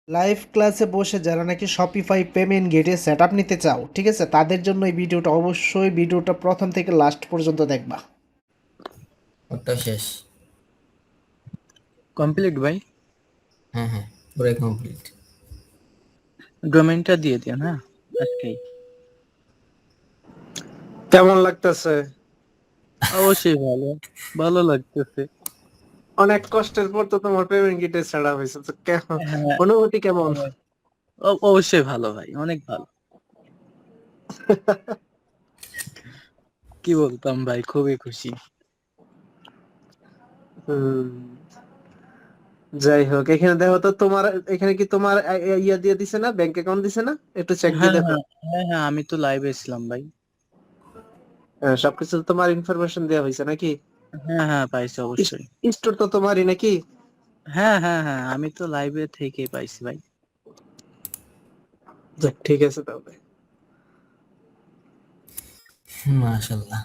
Live ক্লাসে বসে যারা নাকি শপিফাই পেমেন্ট গেটে সেটআপ নিতে চাও, ঠিক আছে, তাদের জন্য এই ভিডিওটা অবশ্যই ভিডিওটা প্রথম থেকে লাস্ট পর্যন্ত দেখবা। ওটা শেষ। কমপ্লিট ভাই। হ্যাঁ হ্যাঁ, পুরো কমপ্লিট। ডোমেইনটা দিয়ে দিন, হ্যাঁ আজকেই। কেমন লাগতেছে? অবশ্যই ভালো, ভালো লাগতেছে। অনেক কষ্টের পর তো তোমার পেমেন্ট গেটে ছাড়া হয়েছে, তো কেমন হ্যাঁ, অনুভূতি কেমন? অবশ্যই ভালো ভাই, অনেক ভালো। কি বলতাম ভাই, খুবই খুশি। হুম, যাই হোক, এখানে দেখো তো তোমার, এখানে কি তোমার ইয়া দিয়ে দিছে না, ব্যাংক অ্যাকাউন্ট দিছে না? একটু চেক দিয়ে হ্যাঁ দেখো। হ্যাঁ হ্যাঁ হ্যাঁ, আমি তো লাইভে ছিলাম ভাই। হ্যাঁ, সবকিছু তো তোমার ইনফরমেশন দেওয়া হয়েছে নাকি? হ্যাঁ হ্যাঁ, পাইছি অবশ্যই। স্টোর তো তোমারই নাকি? হ্যাঁ হ্যাঁ হ্যাঁ, আমি তো লাইভে থেকেই পাইছি ভাই। যাক, ঠিক আছে তাহলে। মাশাআল্লাহ।